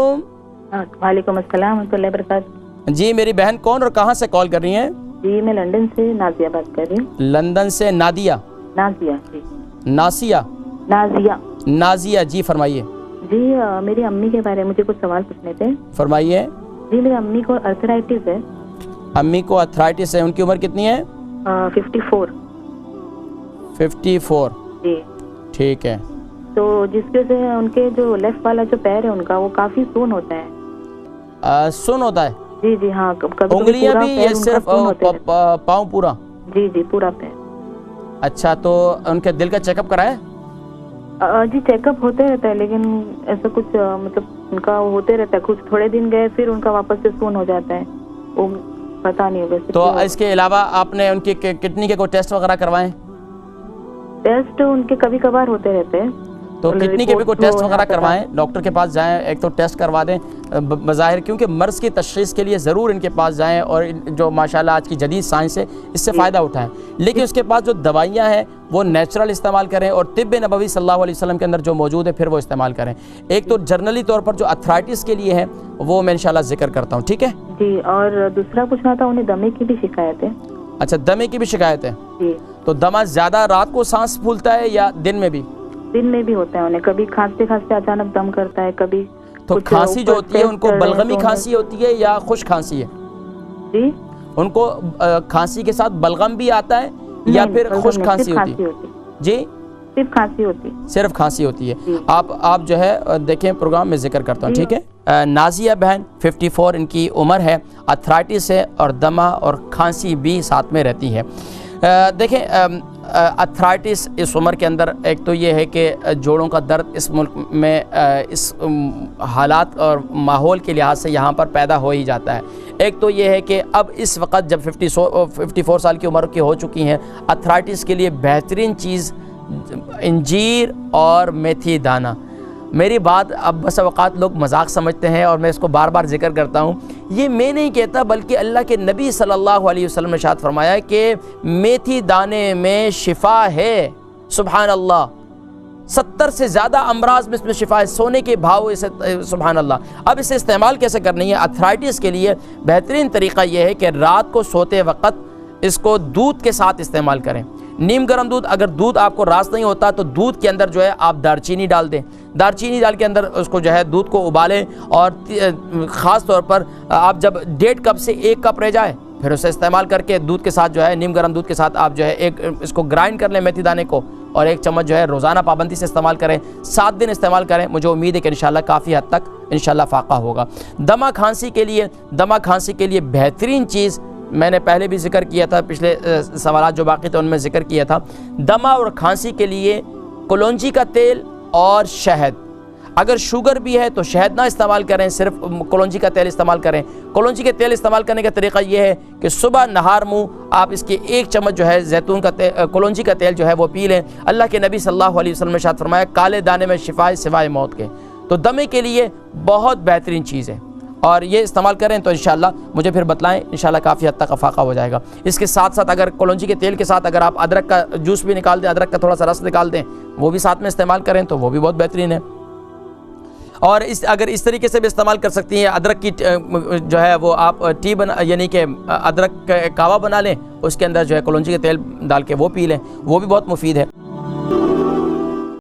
وعلیکم السلام ورحمۃ اللہ وبرکاتہ۔ جی میری بہن کون اور کہاں سے کال کر رہی ہیں؟ جی میں لندن سے نازیہ بات کر رہی ہوں۔ لندن سے نادیہ؟ نازیہ جی۔ ناسیہ؟ نازیہ۔ نازیہ جی فرمائیے۔ جی میری امی کے بارے میں مجھے کچھ سوال پوچھنے تھے۔ فرمائیے۔ جی میری امی کو ارتھرائٹس ہے۔ امی کو ارتھرائٹس ہے، ان کی عمر کتنی ہے؟ 54۔ 54 جی ٹھیک ہے۔ تو جس کی وجہ سے ان کے جو لیفٹ والا جو پیر ہے ان کا وہ کافی سون ہوتا ہے۔ سن ہوتا ہے؟ جی جی ہاں، کبھی انگلیاں بھی یا صرف پاؤں پورا؟ جی جی پورا پیر۔ اچھا تو ان کے دل کا چیک اپ کرائے؟ جی چیک اپ ہوتے رہتا ہے لیکن ایسا کچھ مطلب ان کا ہوتے رہتا ہے، کچھ تھوڑے دن گئے پھر ان کا واپس سے سون ہو جاتا ہے، وہ پتہ نہیں ہوگا۔ تو اس کے علاوہ آپ نے ان کی کڈنی کے کوئی ٹیسٹ وغیرہ کروائے؟ ٹیسٹ ان کے کبھی کبھار ہوتے رہتے ہیں، تو کڈنی کے بھی کوئی ٹیسٹ وغیرہ کروائیں، ڈاکٹر کے پاس جائیں، ایک تو ٹیسٹ کروا دیں بظاہر، کیونکہ مرض کی تشخیص کے لیے ضرور ان کے پاس جائیں اور جو ماشاءاللہ آج کی جدید سائنس ہے اس سے فائدہ اٹھائیں، لیکن اس کے پاس جو دوائیاں ہیں وہ نیچرل استعمال کریں اور طب نبوی صلی اللہ علیہ وسلم کے اندر جو موجود ہے پھر وہ استعمال کریں۔ ایک تو جرنلی طور پر جو ارتھرائٹس کے لیے ہے وہ میں انشاءاللہ ذکر کرتا ہوں، ٹھیک ہے جی۔ اور دوسرا پوچھنا تھا، انہیں دمے کی بھی شکایت ہے۔ اچھا دمے کی بھی شکایت ہے؟ جی۔ تو دمہ زیادہ رات کو سانس پھولتا ہے یا دن میں بھی؟ دن میں بھی ہوتا ہے انہیں، کبھی کھانستے کھانستے اچانک دم کرتا ہے، کبھی تو کھانسی جو ہوتی ہے ان کو بلغمی کھانسی ہوتی ہے یا خشک کھانسی ہے؟ جی ان کو کھانسی کے ساتھ بلغم بھی آتا ہے یا پھر خشک کھانسی ہوتی ہے؟ جی صرف کھانسی ہوتی، صرف کھانسی ہوتی ہے۔ آپ جو ہے دیکھیں پروگرام میں ذکر کرتا ہوں، ٹھیک ہے۔ نازیہ بہن 54 ان کی عمر ہے، ارتھرائٹس ہے اور دمہ اور کھانسی بھی ساتھ میں رہتی ہے۔ دیکھیں ارتھرائٹس اس عمر کے اندر ایک تو یہ ہے کہ جوڑوں کا درد اس ملک میں اس حالات اور ماحول کے لحاظ سے یہاں پر پیدا ہو ہی جاتا ہے۔ ایک تو یہ ہے کہ اب اس وقت جب 54 سال کی عمر کی ہو چکی ہیں، ارتھرائٹس کے لیے بہترین چیز انجیر اور میتھی دانہ۔ میری بات اب بس اوقات لوگ مذاق سمجھتے ہیں اور میں اس کو بار بار ذکر کرتا ہوں، یہ میں نہیں کہتا بلکہ اللہ کے نبی صلی اللہ علیہ وسلم نے ارشاد فرمایا کہ میتھی دانے میں شفا ہے، سبحان اللہ۔ 70 سے زیادہ امراض میں اس میں شفا ہے، سونے کے بھاؤ اسے، سبحان اللہ۔ اب اسے استعمال کیسے کرنی ہے؟ ارتھرائٹس کے لیے بہترین طریقہ یہ ہے کہ رات کو سوتے وقت اس کو دودھ کے ساتھ استعمال کریں، نیم گرم دودھ۔ اگر دودھ آپ کو راس نہیں ہوتا تو دودھ کے اندر جو ہے آپ دار چینی ڈال دیں، دار چینی ڈال کے اندر اس کو جو ہے دودھ کو ابالیں، اور خاص طور پر آپ جب 1.5 کپ سے 1 کپ رہ جائے پھر اسے استعمال کر کے دودھ کے ساتھ جو ہے نیم گرم دودھ کے ساتھ آپ جو ہے ایک اس کو گرائنڈ کر لیں میتھی دانے کو، اور 1 چمچ جو ہے روزانہ پابندی سے استعمال کریں، 7 دن استعمال کریں، مجھے امید ہے کہ انشاءاللہ کافی حد تک انشاءاللہ فاقہ ہوگا۔ دمہ کھانسی کے لیے بہترین چیز میں نے پہلے بھی ذکر کیا تھا، پچھلے سوالات جو باقی تھے ان میں ذکر کیا تھا، دمہ اور کھانسی کے لیے کلونجی کا تیل اور شہد۔ اگر شوگر بھی ہے تو شہد نہ استعمال کریں، صرف کلونجی کا تیل استعمال کریں۔ کلونجی کے تیل استعمال کرنے کا طریقہ یہ ہے کہ صبح نہار منہ آپ اس کے 1 چمچ جو ہے زیتون کا تیل، کلونجی کا تیل جو ہے وہ پی لیں۔ اللہ کے نبی صلی اللہ علیہ وسلم نے ارشاد فرمایا کالے دانے میں شفا ہے سوائے موت کے۔ تو دمے کے لیے بہت بہترین چیز ہے اور یہ استعمال کریں تو انشاءاللہ مجھے پھر بتلائیں، انشاءاللہ کافی حد تک افاقہ ہو جائے گا۔ اس کے ساتھ ساتھ اگر کلونجی کے تیل کے ساتھ اگر آپ ادرک کا جوس بھی نکال دیں، ادرک کا تھوڑا سا رس نکال دیں، وہ بھی ساتھ میں استعمال کریں تو وہ بھی بہت بہترین ہے۔ اور اگر اس طریقے سے بھی استعمال کر سکتی ہیں، ادرک کی جو ہے وہ آپ ٹی یعنی کہ ادرک کا کہوہ بنا لیں، اس کے اندر جو ہے کلونجی کے تیل ڈال کے وہ پی لیں، وہ بھی بہت مفید ہے۔